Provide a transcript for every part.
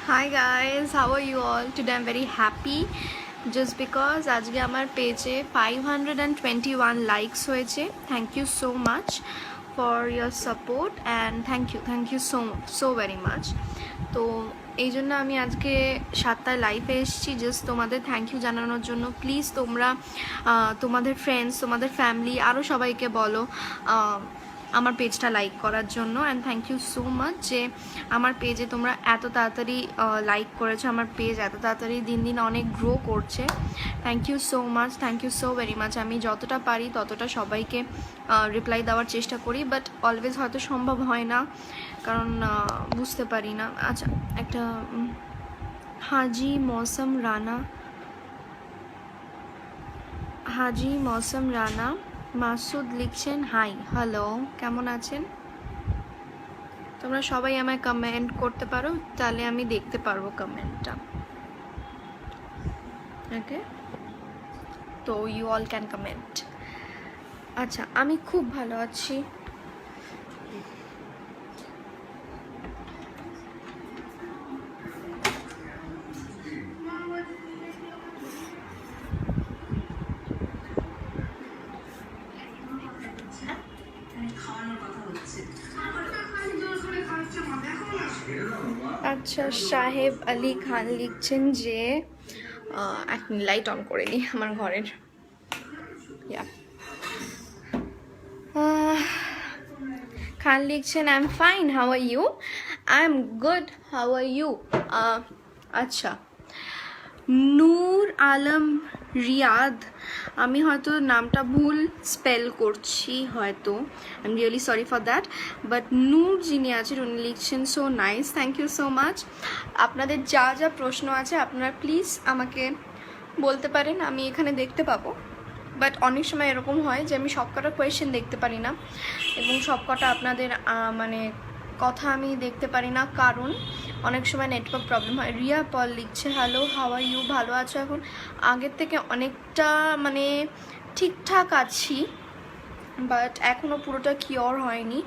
Hi guys, how are you all? Today I'm very happy just because আজকে আমার পেজে 521 likes হয়েছে. Thank you so much for your support and thank you so very much. তো এই জন্য আমি আজকে 7টায় লাইভে এসেছি জাস্ট তোমাদের থ্যাংক ইউ জানানোর জন্য. প্লিজ তোমরা তোমাদের ফ্রেন্ডস, তোমাদের ফ্যামিলি আরও সবাইকে বলো আমার পেজটা লাইক করার জন্য. And thank you so much যে আমার পেজে তোমরা এত তাড়াতাড়ি লাইক করেছো. আমার পেজ এত তাড়াতাড়ি দিন দিন অনেক গ্রো করছে. Thank you so much, thank you so very much. আমি যতটা পারি ততটা সবাইকে রিপ্লাই দেওয়ার চেষ্টা করি, বাট অলওয়েজ হয়তো সম্ভব হয় না, কারণ বুঝতে পারি না. আচ্ছা, একটা হাজি মৌসম রানা মাসুদ লিখছেন হাই, হ্যালো, কেমন আছেন? তোমরা সবাই আমায় কমেন্ট করতে পারো, তাহলে আমি দেখতে পারবো কমেন্টটা. ওকে, তো ইউ অল ক্যান কমেন্ট. আচ্ছা, আমি খুব ভালো আছি. আচ্ছা, সাহেব আলী খান লিখছেন যে এক লাইট অন করে নিই আমার ঘরের. খান লিখছেন I am fine, how are you? I am good, how are you? আচ্ছা, নূর আলম রিয়াদ, আমি হয়তো নামটা ভুল স্পেল করছি হয়তো, I am really sorry for that, but Noor যিনি আছেন উনি লিখছেন so nice, thank you so much. আপনাদের যা যা প্রশ্ন আছে আপনারা প্লিজ আমাকে বলতে পারেন, আমি এখানে দেখতে পাবো. বাট অনেক সময় এরকম হয় যে আমি সবকটা কোয়েশ্চেন দেখতে পারি না এবং সবকটা আপনাদের মানে কথা আমি দেখতে পারি না, কারণ অনেক সময় নেটওয়ার্ক প্রবলেম হয়. রিয়া পল লিখছে হ্যালো, হাউ আর ইউ? ভালো আছো? এখন আগের থেকে অনেকটা মানে ঠিকঠাক আছি, বাট এখনও পুরোটা কিওর হয়নি,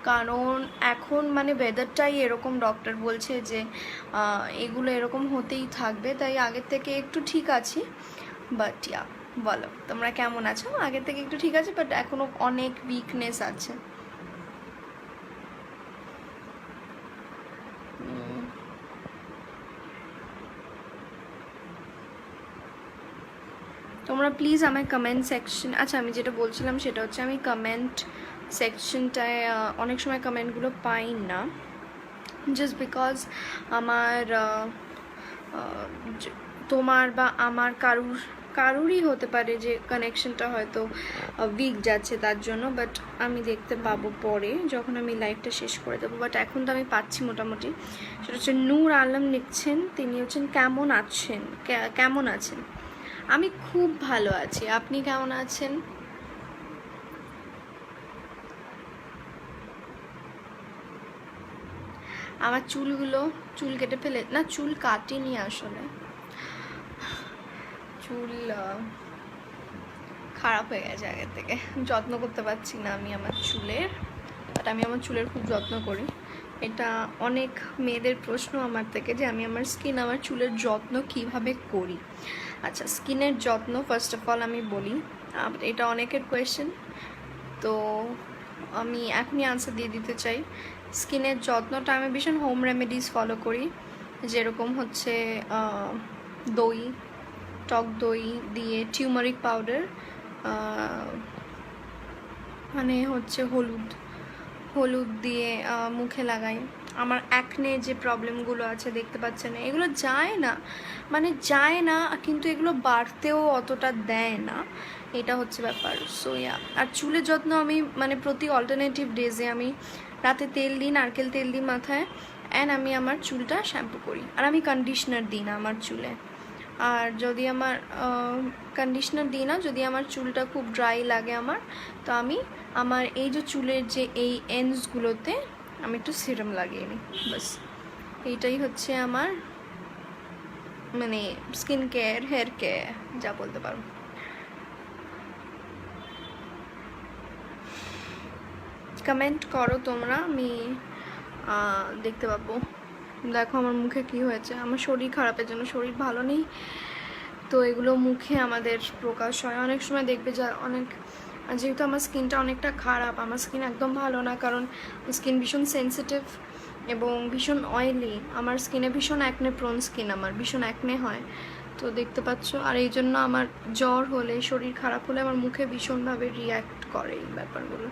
কারণ এখন মানে ওয়েদারটাই এরকম, ডক্টর বলছে যে এগুলো এরকম হতেই থাকবে, তাই আগের থেকে একটু ঠিক আছি. বাট বলো তোমরা কেমন আছো? আগের থেকে একটু ঠিক আছে, বাট এখনও অনেক উইকনেস আছে. তোমরা প্লিজ আমার কমেন্ট সেকশন, আচ্ছা আমি যেটা বলছিলাম সেটা হচ্ছে আমি কমেন্ট সেকশনটায় অনেক সময় কমেন্টগুলো পাই না, জাস্ট বিকজ আমার তোমার বা আমার কারুরই হতে পারে যে কানেকশনটা হয়তো উইক যাচ্ছে তার জন্য, বাট আমি দেখতে পাবো পরে যখন আমি লাইভটা শেষ করে দেবো. বাট এখন তো আমি পাচ্ছি মোটামুটি. সেটা হচ্ছে নূর আলম লিখছেন, তিনি হচ্ছেন কেমন আছেন? আমি খুব ভালো আছি, আপনি কেমন আছেন? আমার চুল কেটে ফেলে না, চুল কাটিনি আসলে, চুল খারাপ হয়ে গেছে আগের থেকে, যত্ন করতে পারছি না আমি আমার চুলের, বাট আমি আমার চুলের খুব যত্ন করি. এটা অনেক মেয়েদের প্রশ্ন আমার থেকে যে আমি আমার চুলের যত্ন কিভাবে করি. আচ্ছা, স্কিনের যত্ন ফার্স্ট অফ অল আমি বলি, এটা অনেকের কোয়েশ্চেন, তো আমি এখনই আনসার দিয়ে দিতে চাই. স্কিনের যত্নটা আমি ভীষণ হোম রেমেডিস ফলো করি, যেরকম হচ্ছে টক দই দিয়ে টিউমারিক পাউডার, মানে হচ্ছে হলুদ দিয়ে মুখে লাগাই. আমার অ্যাকনে যে প্রবলেমগুলো আছে দেখতে পাচ্ছেন, এগুলো যায় না, কিন্তু এগুলো বাড়তেও অতটা দেয় না, এটা হচ্ছে ব্যাপার. সো আর চুলের যত্ন আমি মানে প্রতি অল্টারনেটিভ ডেজে আমি রাতে তেল দিই, নারকেল তেল দিই মাথায়, অ্যান্ড আমি আমার চুলটা শ্যাম্পু করি. আর আমি কন্ডিশনার দিই না আমার চুলে, আর যদি আমার কন্ডিশনার দিই না, যদি আমার চুলটা খুব ড্রাই লাগে তো আমি আমার এই যে চুলের যে এই এন্ডসগুলোতে আমি একটু সিরাম লাগিয়ে নিই, বাস. এইটাই হচ্ছে আমার মানে স্কিন কেয়ার, হেয়ার কেয়ার যা বলতে পারো. কমেন্ট করো তোমরা, আমি দেখতে পাবো. দেখো আমার মুখে কি হয়েছে, আমার শরীর খারাপের জন্য, শরীর ভালো নেই তো এগুলো মুখে আমাদের প্রকাশ হয়। অনেক সময় দেখবে যা অনেক, যেহেতু আমার স্কিনটা অনেকটা খারাপ, আমার স্কিন একদম ভালো না, কারণ স্কিন ভীষণ সেন্সিটিভ এবং ভীষণ অয়েলি, আমার স্কিনে ভীষণ অ্যাকনে প্রোন স্কিন, আমার ভীষণ অ্যাকনে হয় তো দেখতে পাচ্ছ। আর এই জন্য আমার জ্বর হলে, শরীর খারাপ হলে আমার মুখে ভীষণভাবে রিয়্যাক্ট করে এই ব্যাপারগুলো।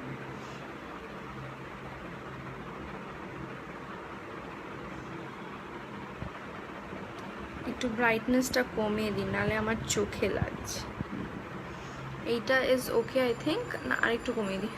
একটু ব্রাইটনেসটা কমিয়ে দিন, নাহলে আমার চোখে লাগছে। এইটা ইজ ওকে আই থিঙ্ক, না আরেকটু কমিয়ে দিই।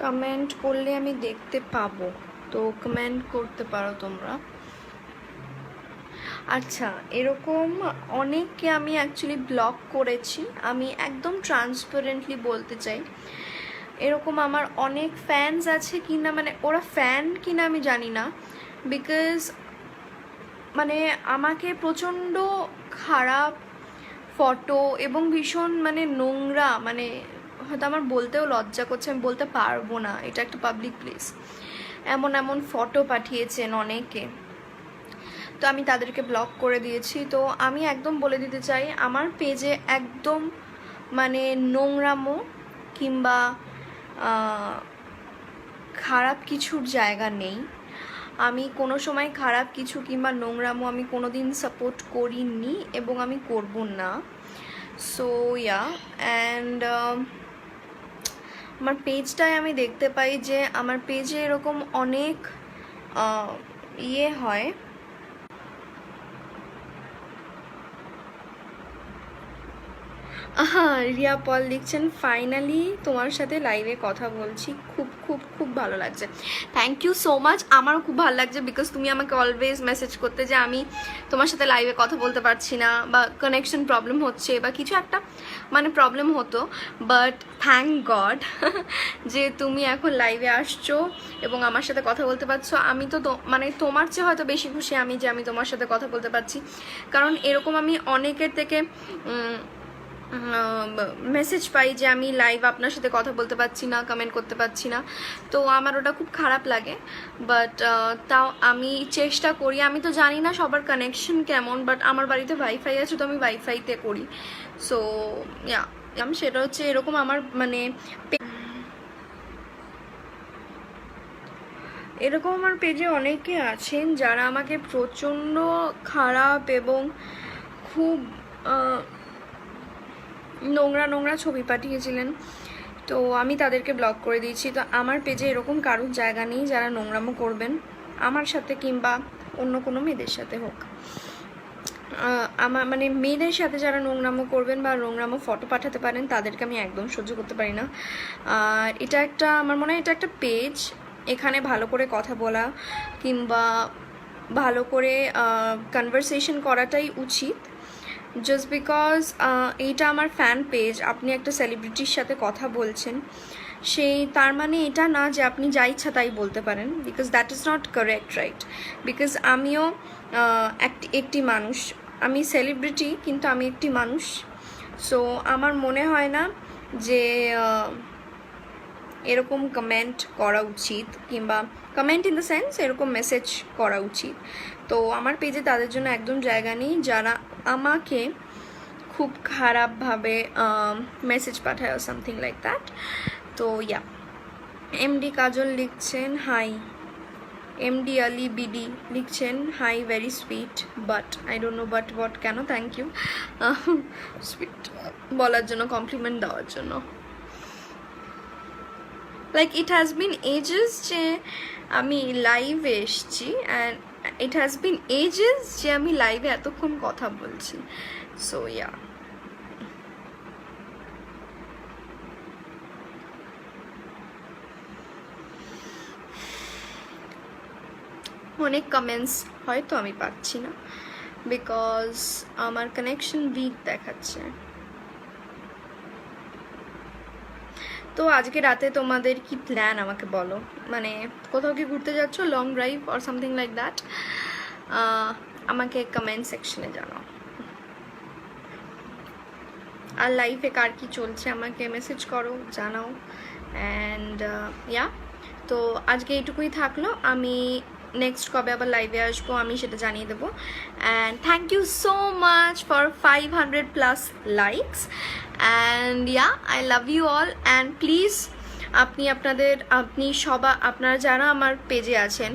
কমেন্ট করলে আমি দেখতে পাবো, তো কমেন্ট করতে পারো তোমরা। আচ্ছা, এরকম অনেককে আমি অ্যাকচুয়ালি ব্লক করেছি, আমি একদম ট্রান্সপারেন্টলি বলতে চাই। এরকম আমার অনেক ফ্যানস আছে কিনা, মানে ওরা ফ্যান কিনা আমি জানি না, বিকজ মানে আমাকে প্রচণ্ড খারাপ ফটো এবং ভীষণ মানে নোংরা, মানে হয়তো আমার বলতেও লজ্জা করছে, আমি বলতে পারবো না, এটা একটা পাবলিক প্লেস, এমন এমন ফটো পাঠিয়েছেন অনেকে, তো আমি তাদেরকে ব্লক করে দিয়েছি। তো আমি একদম বলে দিতে চাই, আমার পেজে একদম মানে নোংরামো কিংবা খারাপ কিছুর জায়গা নেই। আমি কোনো সময় খারাপ কিছু কিংবা নোংরামো আমি কোনো দিন সাপোর্ট করিনি এবং আমি করব না। সো ইয়া, অ্যান্ড আমার পেজটায় আমি দেখতে পাই যে আমার পেজে এরকম অনেক ইয়ে হয়, রিয়া পল লিখছেন, ফাইনালি তোমার সাথে লাইভে কথা বলছি, খুব খুব খুব ভালো লাগছে। থ্যাংক ইউ সো মাচ, আমারও খুব ভালো লাগছে, বিকজ তুমি আমাকে অলওয়েজ মেসেজ করতে যে আমি তোমার সাথে লাইভে কথা বলতে পারছি না, বা কানেকশন প্রবলেম হচ্ছে, বা কিছু একটা মানে প্রবলেম হতো, বাট থ্যাংক গড যে তুমি এখন লাইভে আসছো এবং আমার সাথে কথা বলতে পারছো। আমি তো মানে তোমার চেয়ে হয়তো বেশি খুশি আমি যে আমি তোমার সাথে কথা বলতে পারছি, কারণ এরকম আমি অনেকের থেকে মেসেজ পাই যে আমি লাইভ আপনার সাথে কথা বলতে পারছি না, কমেন্ট করতে পারছি না, তো আমার ওটা খুব খারাপ লাগে। বাট তাও আমি চেষ্টা করি, আমি তো জানি না সবার কানেকশন কেমন, বাট আমার বাড়িতে ওয়াইফাই আছে তো আমি ওয়াইফাইতে করি। সো ইয়া, সেটা হচ্ছে এরকম আমার মানে এরকম আমার পেজে অনেকে আছেন যারা আমাকে প্রচণ্ড খারাপ এবং খুব নোংরা নোংরা ছবি পাঠিয়েছিলেন, তো আমি তাদেরকে ব্লক করে দিয়েছি। তো আমার পেজে এরকম কারোর জায়গা নেই যারা নোংরামো করবেন আমার সাথে কিংবা অন্য কোনো মেয়েদের সাথে হোক। আমার মানে মেয়েদের সাথে যারা নোংরামো করবেন বা নোংরামো ফটো পাঠাতে পারেন তাদেরকে আমি একদম সহ্য করতে পারি না। আর এটা একটা, আমার মনে হয় এটা একটা পেজ, এখানে ভালো করে কথা বলা কিংবা ভালো করে কনভারসেশন করাটাই উচিত। জাস্ট বিকজ এইটা আমার ফ্যান পেজ, আপনি একটা সেলিব্রিটির সাথে কথা বলছেন, সেই তার মানে এটা না যে আপনি যা ইচ্ছা তাই বলতে পারেন, because that is not correct, right? Because আমিও একটি মানুষ, আমি সেলিব্রিটি কিন্তু আমি একটি মানুষ। সো আমার মনে হয় না যে এরকম কমেন্ট করা উচিত, কিংবা কমেন্ট ইন দ্য সেন্স এরকম মেসেজ করা উচিত। তো আমার পেজে তাদের জন্য একদম জায়গা নেই যারা আমাকে খুব খারাপভাবে মেসেজ পাঠায় সামথিং লাইক দ্যাট। তো ইয়া, এমডি কাজল লিখছেন হাই, এমডি আলি বিডি লিখছেন hi, very sweet, but I don't know but what, কেন? থ্যাংক ইউ সুইট বলার জন্য, কমপ্লিমেন্ট দেওয়ার জন্য। Like it has been ages যে আমি লাইভে এসছি, and it has been ages যে আমি লাইভে এতক্ষণ কথা বলছি। সো ইয়া, অনেক কমেন্টস হয়তো আমি পাচ্ছি না বিকজ আমার কানেকশন উইক দেখাচ্ছে। তো আজকে রাতে তোমাদের কি প্ল্যান আমাকে বলো, মানে কোথাও কি ঘুরতে যাচ্ছ, long drive or something like that? আমাকে কমেন্ট সেকশনে জানাও। আর লাইফে কার কি চলছে আমাকে মেসেজ করো, জানাও। অ্যান্ড ইয়া, তো আজকে এইটুকুই থাকলো। আমি নেক্সট কবে আবার লাইভে আসবো আমি সেটা জানিয়ে দেবো। And thank you so much for 500+ likes. And yeah, I love you all. And please আপনারা যারা আমার পেজে আছেন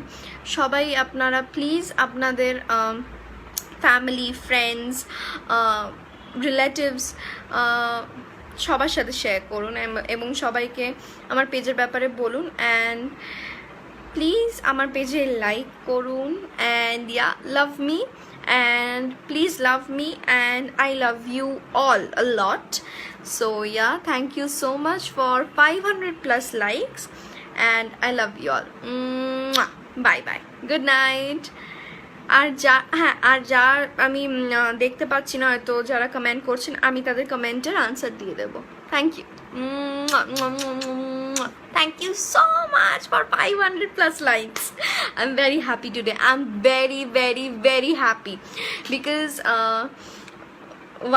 সবাই আপনারা প্লিজ আপনাদের ফ্যামিলি, ফ্রেন্ডস, রিলেটিভস সবার সাথে শেয়ার করুন এবং সবাইকে আমার পেজের ব্যাপারে বলুন। অ্যান্ড প্লিজ আমার পেজে লাইক করুন। And yeah, love me and please love me and I love you all a lot. So yeah, thank you so much for 500+ likes and I love you all. Bye bye, good night. আর যা আমি দেখতে পাচ্ছি না হয়তো যারা comment করছেন, আমি তাদের কমেন্টের আনসার দিয়ে দেবো। Thank you, thank you so much for 500+ likes. I'm very happy today. I'm very very very happy because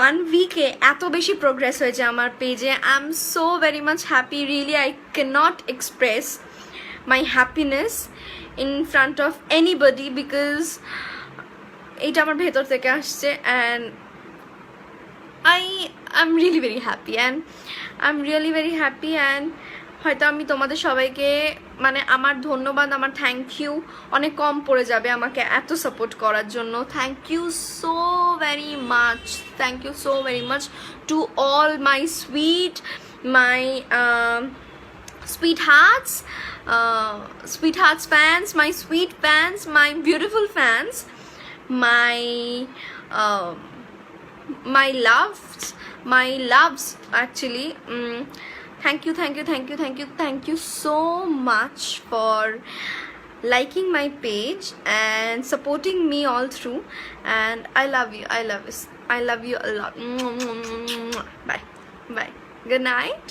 1 week-এ এত বেশি প্রোগ্রেস হয়েছে আমার পেজে। I'm so very much happy, really I cannot express my happiness in front of anybody because এটা আমার ভেতর থেকে আসছে। and I'm really very happy and I'm really very happy and হয়তো আমি তোমাদের সবাইকে মানে আমার ধন্যবাদ, আমার থ্যাংক ইউ অনেক কম পড়ে যাবে আমাকে এত সাপোর্ট করার জন্য। Thank you so very much, thank you so very much to all my sweethearts fans, my sweet fans, my beautiful fans, my loves actually. Thank you so much for liking my page and supporting me all through, and I love you a lot. Bye, good night.